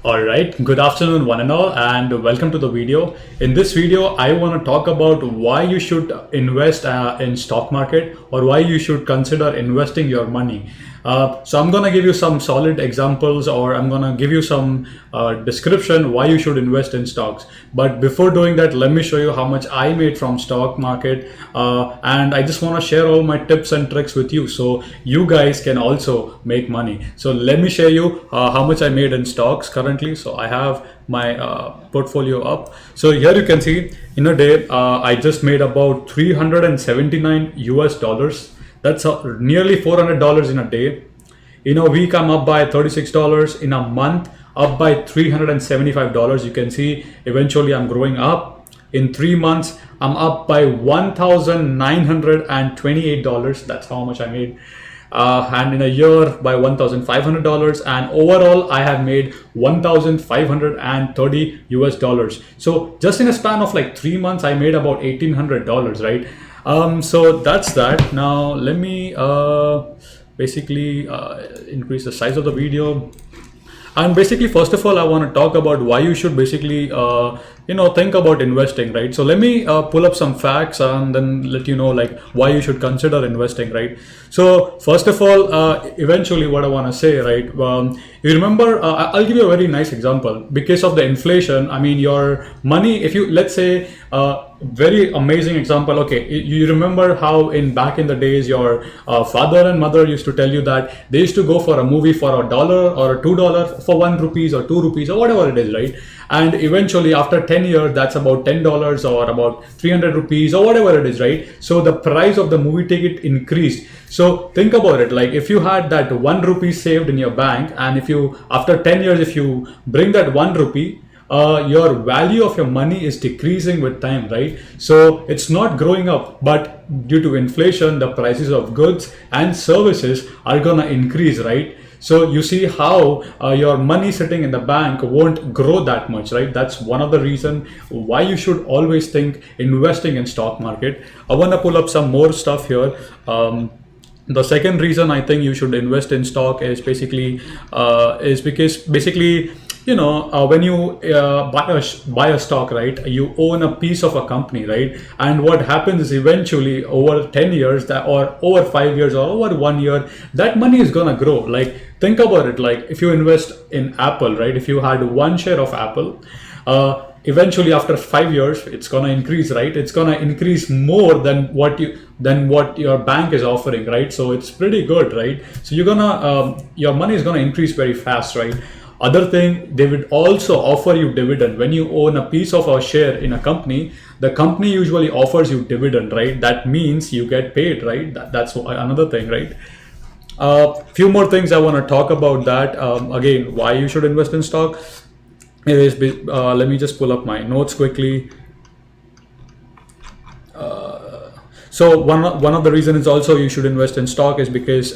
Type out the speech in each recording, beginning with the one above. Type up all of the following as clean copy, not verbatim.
Alright, good afternoon one and all, and welcome to the video. In this video, I want to talk about why you should invest in stock market, or why you should consider investing your money. So I'm gonna give you some solid examples, or I'm gonna give you some description why you should invest in stocks. But before doing that, let me show you how much I made from stock market, and I just want to share all my tips and tricks with you so you guys can also make money. So let me share you how much I made in stocks currently. So I have my portfolio up. So here you can see in a day I just made about 379 US dollars. That's nearly $400 in a day. In a week, I'm up by $36. In a month, up by $375. You can see eventually I'm growing up. In 3 months, I'm up by $1,928. That's how much I made. And in a year by $1,500, and overall I have made $1,530 US dollars. So just in a span of like 3 months, I made about $1,800, right? So that's that. Now let me basically increase the size of the video. And basically, first of all, I want to talk about why you should basically, think about investing, right? So let me pull up some facts and then let you know like why you should consider investing, right? So first of all, eventually what I want to say, right? You remember, I'll give you a very nice example. Because of the inflation, I mean, your money, if you, let's say, very amazing example. Okay, you remember how back in the days your father and mother used to tell you that they used to go for a movie for $1 or $2 for 1 rupees or 2 rupees or whatever it is, right? And eventually after 10 years, that's about $10 or about 300 rupees or whatever it is, right? So the price of the movie ticket increased. So think about it, like if you had that 1 rupee saved in your bank, and if you, after 10 years, if you bring that 1 rupee, your value of your money is decreasing with time, right? So it's not growing up, but due to inflation, the prices of goods and services are gonna increase, right? So you see how your money sitting in the bank won't grow that much, right? That's one of the reasons why you should always think investing in stock market. I want to pull up some more stuff here. The second reason I think you should invest in stock is basically because basically, when you buy a stock, right, you own a piece of a company, right? And what happens is eventually over 10 years or over 5 years or over 1 year, that money is gonna grow. Like think about it, like if you invest in Apple, right? If you had 1 share of Apple, eventually after 5 years, it's gonna increase, right? It's gonna increase more than what your bank is offering, right? So it's pretty good, right? So you're gonna your money is gonna increase very fast, right? Other thing, they would also offer you dividend. When you own a piece of a share in a company, the company usually offers you dividend, right? That means you get paid, right? That's another thing, right? Few more things I want to talk about that. Again, why you should invest in stock is, let me just pull up my notes quickly. So one of the reasons is also you should invest in stock is because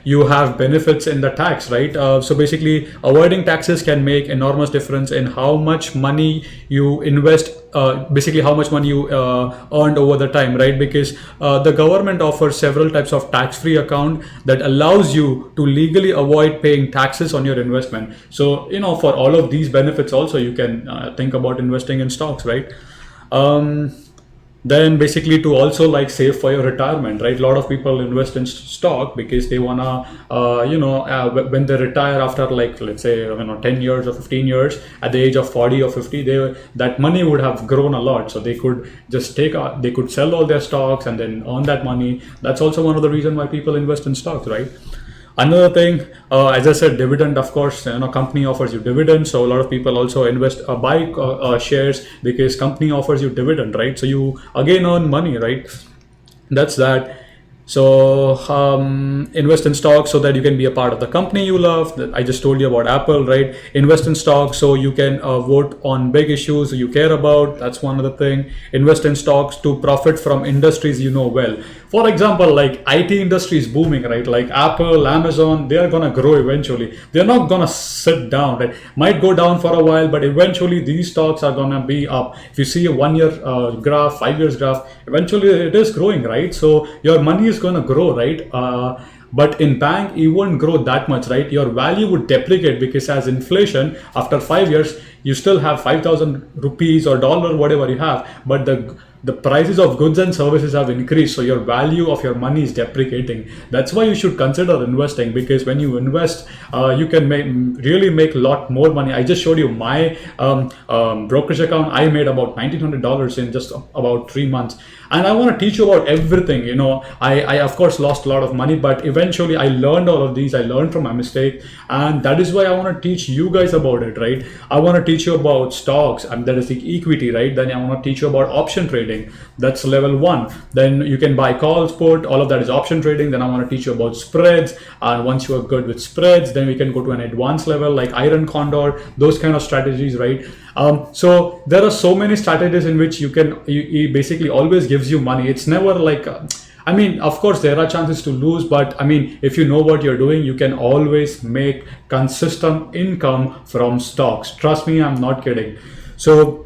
you have benefits in the tax, right? So basically, avoiding taxes can make enormous difference in how much money you invest, basically how much money you earned over the time, right? Because the government offers several types of tax-free account that allows you to legally avoid paying taxes on your investment. So for all of these benefits also, you can think about investing in stocks, right? Then basically to also like save for your retirement, right? A lot of people invest in stock because they wanna, when they retire after like, let's say, 10 years or 15 years, at the age of 40 or 50, that money would have grown a lot. So they could just they could sell all their stocks and then earn that money. That's also one of the reasons why people invest in stocks, right? Another thing, as I said, dividend, of course, company offers you dividend. So a lot of people also buy shares because company offers you dividend, right? So you again earn money, right? That's that. So invest in stocks so that you can be a part of the company you love. I just told you about Apple, right? Invest in stocks so you can vote on big issues you care about. That's one other thing. Invest in stocks to profit from industries you know well. For example, like IT industry is booming, right? Like Apple, Amazon, they are gonna grow eventually. They're not gonna sit down, right? Might go down for a while, but eventually these stocks are gonna be up. If you see a 1 year graph, 5 years graph, eventually it is growing, right? So your money is gonna grow, right? But in bank, it won't grow that much, right? Your value would deprecate because as inflation, after 5 years, you still have 5,000 rupees or dollar, whatever you have, but the prices of goods and services have increased, so your value of your money is depreciating. That's why you should consider investing, because when you invest, you can really make a lot more money. I just showed you my brokerage account. I made about $1,900 in just about 3 months, and I want to teach you about everything. I of course lost a lot of money, but eventually I learned all of these. I learned from my mistake, and that is why I want to teach you guys about it, right? I want to teach you about stocks, and that is the equity, right? Then I want to teach you about option trading. That's level 1. Then you can buy calls, put, all of that is option trading. Then I want to teach you about spreads, and once you are good with spreads, then we can go to an advanced level like iron condor, those kind of strategies, right? So there are so many strategies in which he basically always gives you money. It's never like I mean, of course, there are chances to lose, but I mean, if you know what you're doing, you can always make consistent income from stocks. Trust me, I'm not kidding. So,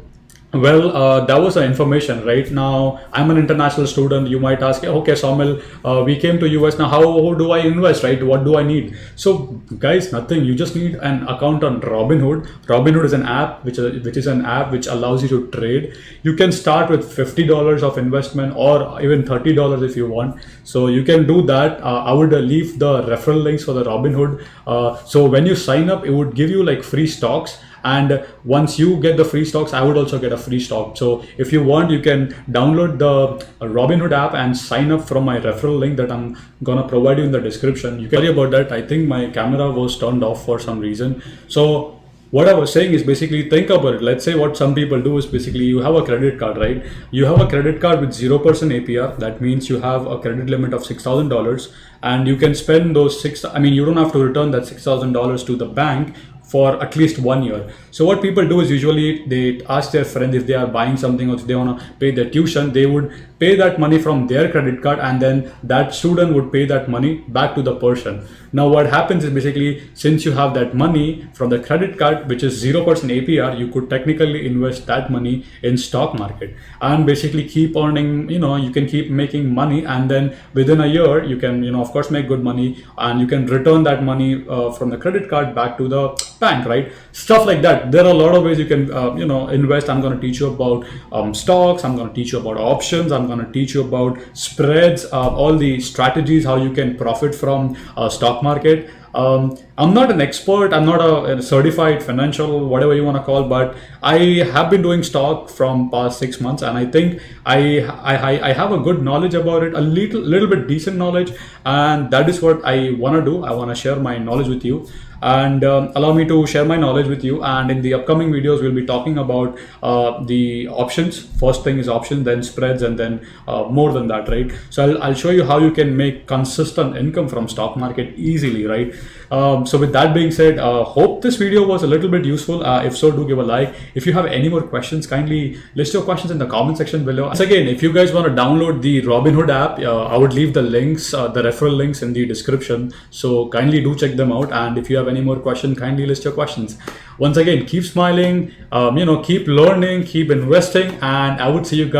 well, that was the information. Right now, I'm an international student. You might ask, okay, Saumil, we came to US now. How do I invest? Right? What do I need? So, guys, nothing. You just need an account on Robinhood. Robinhood is an app which is an app which allows you to trade. You can start with $50 of investment or even $30 if you want. So you can do that. I would leave the referral links for the Robinhood. So when you sign up, it would give you like free stocks. And once you get the free stocks, I would also get a free stock. So if you want, you can download the Robinhood app and sign up from my referral link that I'm gonna provide you in the description. You can worry about that. I think my camera was turned off for some reason. So what I was saying is basically think about it. Let's say what some people do is basically you have a credit card, right? You have a credit card with 0% APR. That means you have a credit limit of $6,000, and you can spend those you don't have to return that $6,000 to the bank for at least 1 year. So what people do is usually they ask their friend if they are buying something or if they want to pay their tuition, they would pay that money from their credit card, and then that student would pay that money back to the person. Now what happens is basically, since you have that money from the credit card, which is 0% APR, you could technically invest that money in stock market and basically keep earning, you can keep making money, and then within a year you can, of course, make good money, and you can return that money from the credit card back to the bank, right? Stuff like that. There are a lot of ways you can, invest. I'm going to teach you about stocks. I'm going to teach you about options. I'm going to teach you about spreads, all the strategies, how you can profit from stock market. I'm not an expert. I'm not a certified financial, whatever you want to call, but I have been doing stock from past 6 months, and I think I have a good knowledge about it, a little bit decent knowledge, and that is what I want to do. I want to share my knowledge with you, and allow me to share my knowledge with you. And in the upcoming videos, we'll be talking about the options. First thing is options, then spreads, and then more than that, right? So I'll show you how you can make consistent income from stock market easily, right? So with that being said, hope this video was a little bit useful. If so, do give a like. If you have any more questions, kindly list your questions in the comment section below. Once again, if you guys want to download the Robinhood app, I would leave the links, the referral links in the description. So kindly do check them out. And if you have any more questions, kindly list your questions. Once again, keep smiling, keep learning, keep investing, and I would see you guys